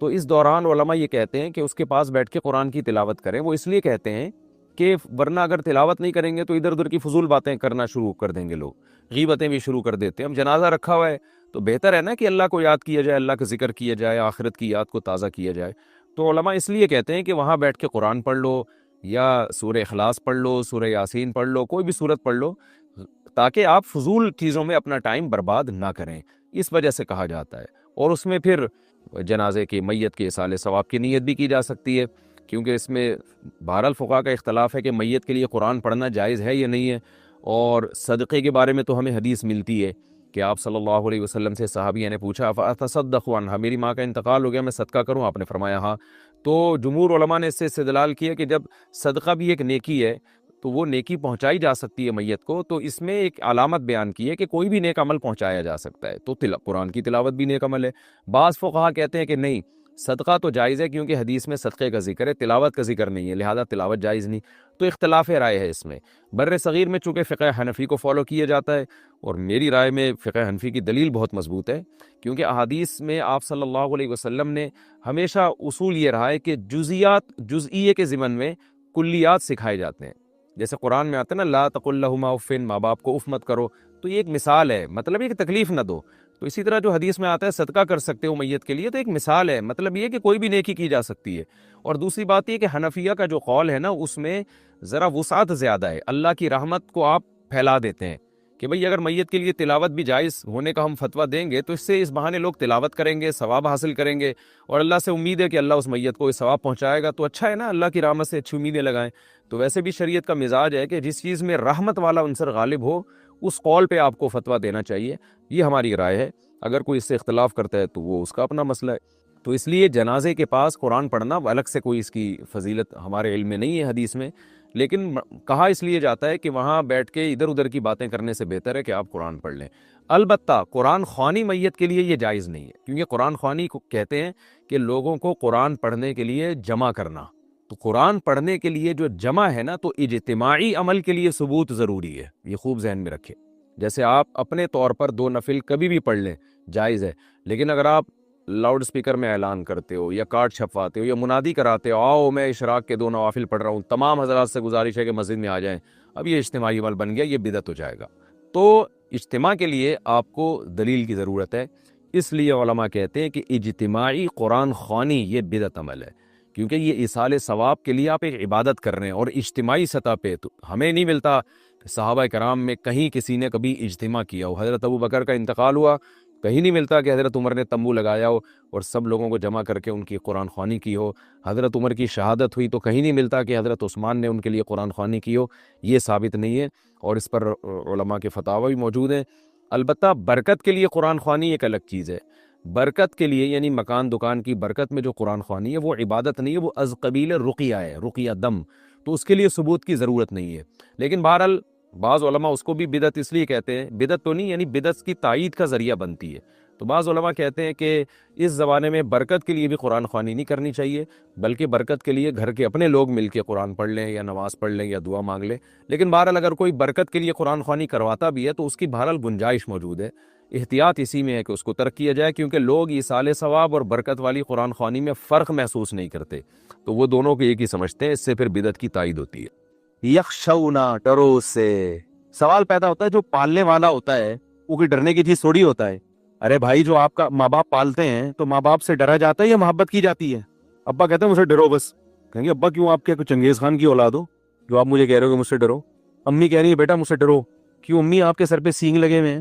تو اس دوران علماء یہ کہتے ہیں کہ اس کے پاس بیٹھ کے قرآن کی تلاوت کریں. وہ اس لیے کہتے ہیں کہ ورنہ اگر تلاوت نہیں کریں گے تو ادھر ادھر کی فضول باتیں کرنا شروع کر دیں گے لوگ, غیبتیں بھی شروع کر دیتے ہیں. اب جنازہ رکھا ہوا ہے تو بہتر ہے نا کہ اللہ کو یاد کیا جائے, اللہ کا ذکر کیا جائے, آخرت کی یاد کو تازہ کیا جائے. تو علماء اس لیے کہتے ہیں کہ وہاں بیٹھ کے قرآن پڑھ لو, یا سورہ اخلاص پڑھ لو, سورہ یاسین پڑھ لو, کوئی بھی سورت پڑھ لو, تاکہ آپ فضول چیزوں میں اپنا ٹائم برباد نہ کریں. اس وجہ سے کہا جاتا ہے. اور اس میں پھر جنازے کی میت کے اصالِ ثواب کی نیت بھی کی جا سکتی ہے, کیونکہ اس میں بہرحال فقہا کا اختلاف ہے کہ میت کے لیے قرآن پڑھنا جائز ہے یا نہیں ہے. اور صدقے کے بارے میں تو ہمیں حدیث ملتی ہے کہ آپ صلی اللہ علیہ وسلم سے صحابیہ نے پوچھا فَأَتَصَدَّقُ عَنْهَا, میری ماں کا انتقال ہو گیا, میں صدقہ کروں؟ آپ نے فرمایا ہاں. تو جمہور علماء نے اس سے استدلال کیا کہ جب صدقہ بھی ایک نیکی ہے تو وہ نیکی پہنچائی جا سکتی ہے میت کو, تو اس میں ایک علامت بیان کی ہے کہ کوئی بھی نیک عمل پہنچایا جا سکتا ہے, تو قرآن کی تلاوت بھی نیک عمل ہے. بعض فقہا کہتے ہیں کہ نہیں, صدقہ تو جائز ہے کیونکہ حدیث میں صدقے کا ذکر ہے, تلاوت کا ذکر نہیں ہے, لہذا تلاوت جائز نہیں. تو اختلاف رائے ہے اس میں. بر صغیر میں چونکہ فقہ حنفی کو فالو کیا جاتا ہے, اور میری رائے میں فقہ حنفی کی دلیل بہت مضبوط ہے, کیونکہ احادیث میں آپ صلی اللہ علیہ وسلم نے ہمیشہ اصول یہ رہا ہے کہ جزئیے کے ضمن میں کلیات سکھائے جاتے ہیں. جیسے قرآن میں آتا ہے نا لا تقل لہما اف, ماں باپ کو اف مت کرو, تو یہ ایک مثال ہے, مطلب یہ کہ تکلیف نہ دو. تو اسی طرح جو حدیث میں آتا ہے صدقہ کر سکتے ہو میت کے لیے, تو ایک مثال ہے, مطلب یہ کہ کوئی بھی نیکی کی جا سکتی ہے. اور دوسری بات یہ کہ حنفیہ کا جو قول ہے نا اس میں ذرا وسعت زیادہ ہے, اللہ کی رحمت کو آپ پھیلا دیتے ہیں کہ بھئی اگر میت کے لیے تلاوت بھی جائز ہونے کا ہم فتویٰ دیں گے تو اس سے اس بہانے لوگ تلاوت کریں گے, ثواب حاصل کریں گے, اور اللہ سے امید ہے کہ اللہ اس میت کو ثواب پہنچائے گا, تو اچھا ہے نا, اللہ کی رحمت سے اچھی امیدیں لگائیں. تو ویسے بھی شریعت کا مزاج ہے کہ جس چیز میں رحمت والا عنصر غالب ہو اس قول پہ آپ کو فتویٰ دینا چاہیے. یہ ہماری رائے ہے. اگر کوئی اس سے اختلاف کرتا ہے تو وہ اس کا اپنا مسئلہ ہے. تو اس لیے جنازے کے پاس قرآن پڑھنا الگ سے کوئی اس کی فضیلت ہمارے علم میں نہیں ہے حدیث میں, لیکن کہا اس لیے جاتا ہے کہ وہاں بیٹھ کے ادھر ادھر کی باتیں کرنے سے بہتر ہے کہ آپ قرآن پڑھ لیں. البتہ قرآن خوانی میت کے لیے یہ جائز نہیں ہے, کیونکہ قرآن خوانی کو کہتے ہیں کہ لوگوں کو قرآن پڑھنے کے لیے جمع کرنا. تو قرآن پڑھنے کے لیے جو جمع ہے نا, تو اجتماعی عمل کے لیے ثبوت ضروری ہے, یہ خوب ذہن میں رکھیں. جیسے آپ اپنے طور پر 2 نفل کبھی بھی پڑھ لیں جائز ہے, لیکن اگر آپ لاؤڈ سپیکر میں اعلان کرتے ہو یا کارڈ چھپواتے ہو یا منادی کراتے ہو آؤ میں اشراق کے 2 نوافل پڑھ رہا ہوں, تمام حضرات سے گزارش ہے کہ مسجد میں آ جائیں, اب یہ اجتماعی عمل بن گیا, یہ بدعت ہو جائے گا. تو اجتماع کے لیے آپ کو دلیل کی ضرورت ہے. اس لیے علماء کہتے ہیں کہ اجتماعی قرآن خوانی یہ بدعت عمل ہے, کیونکہ یہ ایصال ثواب کے لیے آپ ایک عبادت کر رہے ہیں, اور اجتماعی سطح پہ تو ہمیں نہیں ملتا صحابہ کرام میں کہیں کسی نے کبھی اجتماع کیا ہو. حضرت ابو بکر کا انتقال ہوا, کہیں نہیں ملتا کہ حضرت عمر نے تمبو لگایا ہو اور سب لوگوں کو جمع کر کے ان کی قرآن خوانی کی ہو. حضرت عمر کی شہادت ہوئی تو کہیں نہیں ملتا کہ حضرت عثمان نے ان کے لیے قرآن خوانی کی ہو. یہ ثابت نہیں ہے, اور اس پر علماء کے فتاوی بھی موجود ہیں. البتہ برکت کے لیے قرآن خوانی ایک الگ چیز ہے. برکت کے لیے یعنی مکان دکان کی برکت میں جو قرآن خوانی ہے وہ عبادت نہیں ہے, وہ از قبیل رقیہ ہے, رقیہ دم, تو اس کے لیے ثبوت کی ضرورت نہیں ہے. لیکن بہرحال بعض علماء اس کو بھی بدعت اس لیے کہتے ہیں, بدعت تو نہیں یعنی بدعت کی تائید کا ذریعہ بنتی ہے. تو بعض علماء کہتے ہیں کہ اس زمانے میں برکت کے لیے بھی قرآن خوانی نہیں کرنی چاہیے, بلکہ برکت کے لیے گھر کے اپنے لوگ مل کے قرآن پڑھ لیں یا نماز پڑھ لیں یا دعا مانگ لیں. لیکن بہرحال اگر کوئی برکت کے لیے قرآن خوانی کرواتا بھی ہے تو اس کی بہرحال گنجائش موجود ہے. احتیاط اسی میں ہے کہ اس کو ترک کیا جائے, کیونکہ لوگ ایصال ثواب اور برکت والی قرآن خوانی میں فرق محسوس نہیں کرتے, تو وہ دونوں کو ایک ہی سمجھتے ہیں. اس سے پھر بدعت کی تائید ہوتی ہے. یخشونا, ڈرو اس سے. سوال پیدا ہوتا ہے جو پالنے والا ہوتا ہے وہ کوئی ڈرنے کی چیز تھوڑی ہوتا ہے. ارے بھائی جو آپ کا ماں باپ پالتے ہیں تو ماں باپ سے ڈرا جاتا ہے یا محبت کی جاتی ہے؟ ابا کہتے ہیں مجھ سے ڈرو بس. کہیں گے ابا کیوں, آپ کیا کچھ چنگیز خان کی اولاد ہو جو آپ مجھے کہہ رہے ہو کہ مجھ سے ڈرو؟ امی کہہ رہی ہے بیٹا مجھ سے ڈرو. کیوں امی, آپ کے سر پہ سینگ لگے ہوئے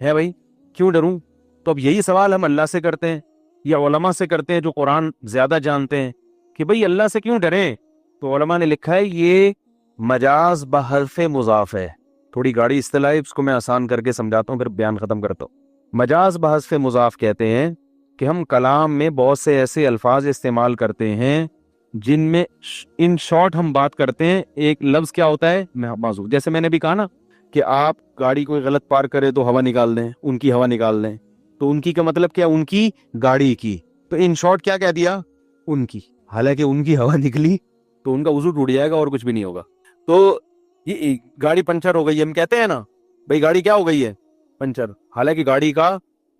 ہیں بھائی, کیوں ڈروں؟ تو اب یہی سوال ہم اللہ سے کرتے ہیں یا علماء سے کرتے ہیں جو قرآن زیادہ جانتے ہیں کہ بھئی اللہ سے کیوں ڈریں. تو علماء نے لکھا ہے یہ مجاز بحرف مضاف ہے. تھوڑی گاڑی اصطلاح ہے, اس کو میں آسان کر کے سمجھاتا ہوں پھر بیان ختم کرتا ہوں. مجاز بحرف مضاف کہتے ہیں کہ ہم کلام میں بہت سے ایسے الفاظ استعمال کرتے ہیں جن میں ان شارٹ ہم بات کرتے ہیں. ایک لفظ کیا ہوتا ہے موضوع, جیسے میں نے بھی کہا نا کہ آپ گاڑی کوئی غلط پارک کرے تو ہوا نکال دیں, ان کی ہوا نکال دیں, تو ان کی کا مطلب کیا, ان کی گاڑی کی. تو ان شارٹ کیا کہہ دیا, ان کی, حالانکہ ان کی ہوا نکلی تو ان کا وضو ٹوٹ جائے گا اور کچھ بھی نہیں ہوگا. تو یہ گاڑی پنچر ہو گئی ہے, ہم کہتے ہیں نا بھئی گاڑی کیا ہو گئی ہے, پنچر, حالانکہ گاڑی کا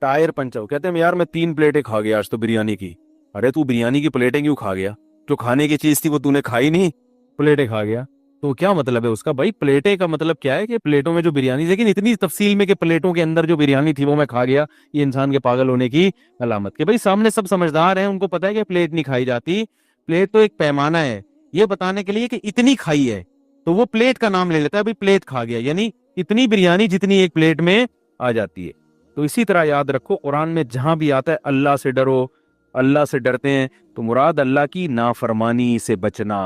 ٹائر پنچر ہو. کہتے ہیں یار میں 3 پلیٹیں کھا گیا آج تو بریانی کی, ارے تو بریانی کی پلیٹیں کیوں کھا گیا؟ جو کھانے کی چیز تھی وہ تو نے کھائی نہیں، پلیٹیں کھا گیا۔ تو کیا مطلب ہے اس کا بھائی؟ پلیٹیں کا مطلب کیا ہے کہ پلیٹوں میں جو بریانی، لیکن اتنی تفصیل میں کہ پلیٹوں کے اندر جو بریانی تھی وہ میں کھا گیا، یہ انسان کے پاگل ہونے کی علامت۔ کہ بھائی سامنے سب سمجھدار ہیں، ان کو پتا ہے کہ پلیٹ نہیں کھائی جاتی، پلیٹ تو ایک پیمانہ ہے یہ بتانے کے لیے کہ اتنی کھائی ہے، تو وہ پلیٹ کا نام لے لیتا ہے، بھائی پلیٹ کھا گیا، یعنی اتنی بریانی جتنی ایک پلیٹ میں آ جاتی ہے۔ تو اسی طرح یاد رکھو، قرآن میں جہاں بھی آتا ہے اللہ سے ڈرو، اللہ سے ڈرتے ہیں، تو مراد اللہ کی نافرمانی سے بچنا،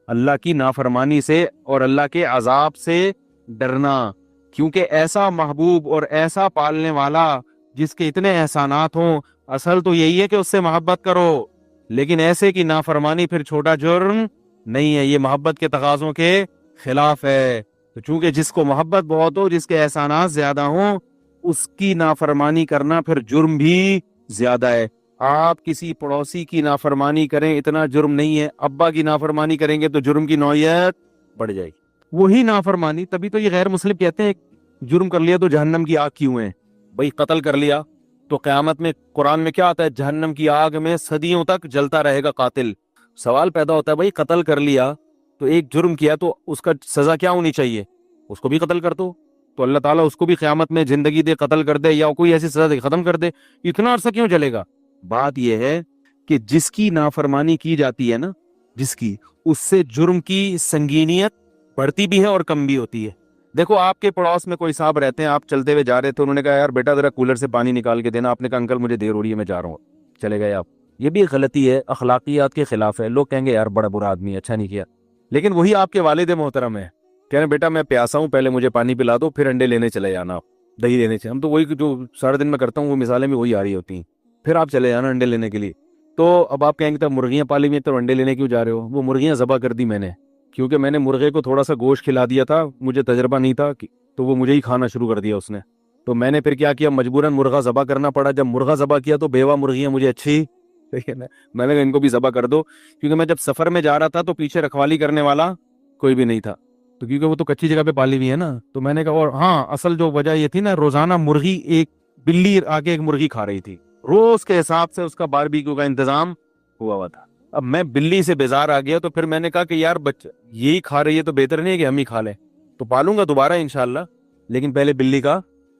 اللہ کی نافرمانی سے اور اللہ کے عذاب سے ڈرنا، کیونکہ ایسا محبوب اور ایسا پالنے والا جس کے اتنے احسانات ہوں، اصل تو یہی ہے کہ اس سے محبت کرو، لیکن ایسے کی نافرمانی پھر چھوٹا جرم نہیں ہے، یہ محبت کے تقاضوں کے خلاف ہے۔ تو چونکہ جس کو محبت بہت ہو، جس کے احسانات زیادہ ہوں، اس کی نافرمانی کرنا پھر جرم بھی زیادہ ہے۔ آپ کسی پڑوسی کی نافرمانی کریں اتنا جرم نہیں ہے، ابا کی نافرمانی کریں گے تو جرم کی نوعیت بڑھ جائے گی۔ وہی نافرمانی، تبھی تو یہ غیر مسلم کہتے ہیں جرم کر لیا تو جہنم کی آگ کیوں ہے؟ بھائی قتل کر لیا تو قیامت میں قرآن میں کیا آتا ہے؟ جہنم کی آگ میں صدیوں تک جلتا رہے گا قاتل۔ سوال پیدا ہوتا ہے بھائی قتل کر لیا تو ایک جرم کیا تو اس کا سزا کیا ہونی چاہیے؟ اس کو بھی قتل کر دو، تو اللہ تعالیٰ اس کو بھی قیامت میں زندگی دے، قتل کر دے، یا کوئی ایسی سزا دے ختم کر دے، اتنا عرصہ کیوں جلے گا؟ بات یہ ہے کہ جس کی نافرمانی کی جاتی ہے نا، جس کی، اس سے جرم کی سنگینیت بڑھتی بھی ہے اور کم بھی ہوتی ہے۔ دیکھو آپ کے پڑوس میں کوئی صاحب رہتے ہیں، آپ چلتے ہوئے جا رہے تھے، انہوں نے کہا یار بیٹا ذرا کولر سے پانی نکال کے دینا، آپ نے کہا انکل مجھے دیر ہو رہی ہے میں جا رہا ہوں، چلے گئے آپ۔ یہ بھی غلطی ہے، اخلاقیات کے خلاف ہے۔ لوگ کہیں گے یار بڑا برا آدمی ہے، اچھا نہیں کیا، لیکن وہی آپ کے والد محترم ہے، کہہ رہے ہیں بیٹا میں پیاسا ہوں، پہلے مجھے پانی پلا دو، پھر انڈے لینے چلے جانا، دہی لینے چلے۔ ہم تو وہی جو سارے دن میں کرتا ہوں وہ مثالیں بھی وہی آ رہی ہوتی ہیں، پھر آپ چلے جانا انڈے لینے کے لیے۔ تو اب آپ کہیں گے تب مرغیاں پالی ہوئی ہیں تو انڈے لینے کیوں جا رہے ہو؟ وہ مرغیاں ذبح کر دی میں نے، کیونکہ میں نے مرغے کو تھوڑا سا گوشت کھلا دیا تھا، مجھے تجربہ نہیں تھا، تو وہ مجھے ہی کھانا شروع کر دیا اس نے، تو میں نے پھر کیا کیا، مجبوراً مرغا ذبح کرنا پڑا۔ جب مرغا ذبح کیا تو بیوہ مرغیاں مجھے اچھی، میں نے کہا ان کو بھی ذبح کر دو، کیونکہ میں جب سفر میں جا رہا تھا تو پیچھے رکھوالی کرنے والا کوئی بھی نہیں تھا، تو کیونکہ وہ تو کچی جگہ پہ پالی ہوئی ہے نا، تو میں نے کہا، اور ہاں اصل جو وجہ یہ تھی نا، روزانہ مرغی، ایک بلی آگے ایک مرغی کھا رہی تھی، روز کے حساب سے اس کا باربیکیو کا انتظام ہوا تھا۔ اب میں بلی سے بیزار آ گیا، تو پھر میں نے کہا کہ یار بچہ یہی کھا رہی ہے تو بہتر نہیں ہے کہ ہم ہی کھا لیں، تو پالوں گا دوبارہ انشاءاللہ، لیکن پہلے بلی کا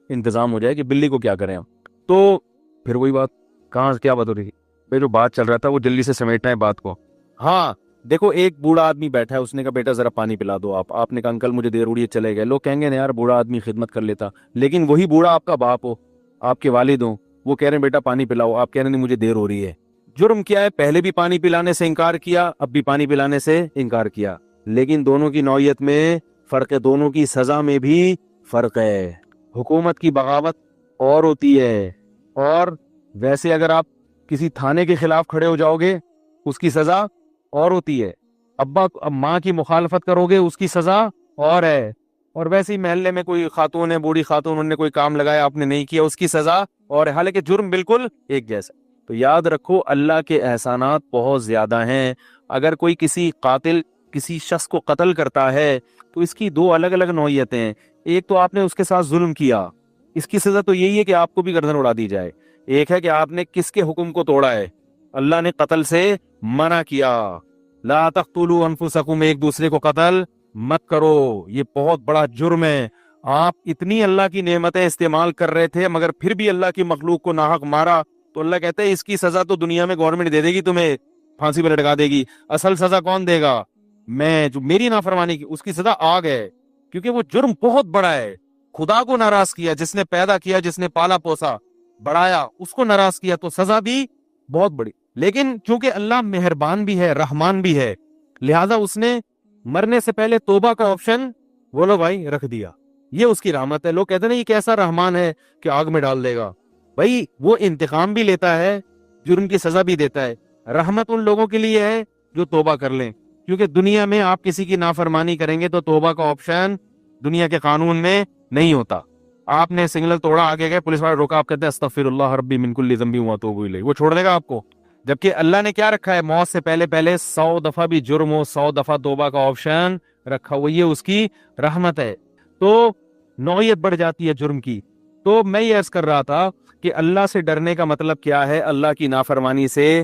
انتظام ہو جائے کہ بلی کو کیا کریں ہم۔ تو پھر وہی بات، کہاں کیا بات ہو رہی تھی بھائی؟ جو بات چل رہا تھا وہ جلدی سے سمیٹنا ہے بات کو۔ ہاں دیکھو ایک بوڑھا آدمی بیٹھا ہے، اس نے کہا بیٹا ذرا پانی پلا دو، آپ نے کہا انکل مجھے دیر ہو رہی ہے، چلے گئے۔ لوگ کہیں گے نا یار بوڑھا آدمی خدمت کر لیتا، لیکن وہی بوڑھا آپ کا باپ ہو، آپ کے والد ہوں، وہ کہہ رہے ہیں بیٹا پانی پلاؤ، آپ کہہ رہے ہیں نہیں مجھے دیر ہو رہی ہے۔ جرم کیا ہے؟ پہلے بھی پانی پلانے سے انکار کیا، اب بھی پانی پلانے سے انکار کیا، لیکن دونوں کی نوعیت میں فرق ہے، دونوں کی سزا میں بھی فرق ہے۔ حکومت کی بغاوت اور ہوتی ہے، اور ویسے اگر آپ کسی تھانے کے خلاف کھڑے ہو جاؤ گے اس کی سزا اور ہوتی ہے، ماں کی مخالفت کرو گے اس کی سزا اور ہے، اور ویسے ہی محلے میں کوئی خاتون ہے، بوڑھی خاتون، انہوں نے کوئی کام لگایا آپ نے نہیں کیا، اس کی سزا اور ہے، حالانکہ جرم بالکل ایک جیسا۔ تو یاد رکھو اللہ کے احسانات بہت زیادہ ہیں۔ اگر کوئی کسی قاتل کسی شخص کو قتل کرتا ہے تو اس کی دو الگ الگ نوعیتیں ہیں، ایک تو آپ نے اس کے ساتھ ظلم کیا، اس کی سزا تو یہی ہے کہ آپ کو بھی گردن اڑا دی جائے، ایک ہے کہ آپ نے کس کے حکم کو توڑا ہے، اللہ نے قتل سے منع کیا، لا تقتلوا انفسکم، ایک دوسرے کو قتل مت کرو، یہ بہت بڑا جرم ہے۔ آپ اتنی اللہ کی نعمتیں استعمال کر رہے تھے مگر پھر بھی اللہ کی مخلوق کو ناحق مارا، تو اللہ کہتے ہیں اس کی سزا تو دنیا میں گورنمنٹ دے دے گی، تمہیں پھانسی پہ لٹکا دے گی، اصل سزا کون دے گا؟ میں، جو میری نافرمانی کی، اس کی سزا آگ ہے، کیونکہ وہ جرم بہت بڑا ہے، خدا کو ناراض کیا، جس نے پیدا کیا، جس نے پالا پوسا بڑھایا، اس کو ناراض کیا، تو سزا بھی بہت بڑی۔ لیکن چونکہ اللہ مہربان بھی ہے، رحمان بھی ہے، لہذا اس نے مرنے سے پہلے توبہ کا آپشن بولو بھائی رکھ دیا، یہ اس کی رحمت ہے۔ لوگ کہتے ہیں یہ کیسا رحمان ہے کہ آگ میں ڈال دے گا؟ بھائی وہ انتقام بھی لیتا ہے، جرم کی سزا بھی دیتا ہے۔ رحمت ان لوگوں کے لیے ہے جو توبہ کر لیں، کیونکہ دنیا میں آپ کسی کی نافرمانی کریں گے تو توبہ کا آپشن دنیا کے قانون میں نہیں ہوتا۔ آپ نے سگنل توڑا، آگے گئے، پولیس والے روکا، آپ کہتے ہیں استغفر اللہ ربی من کل ذنب واتوب الیہ، وہ چھوڑ دے گا آپ کو؟ جبکہ اللہ نے کیا رکھا ہے؟ موت سے پہلے 100 دفعہ بھی جرم ہو، 100 دفعہ توبہ کا آپشن رکھا ہوا، یہ اس کی رحمت ہے۔ تو نوعیت بڑھ جاتی ہے جرم کی۔ تو میں یہ عرض کر رہا تھا کہ اللہ سے ڈرنے کا مطلب کیا ہے؟ اللہ کی نافرمانی سے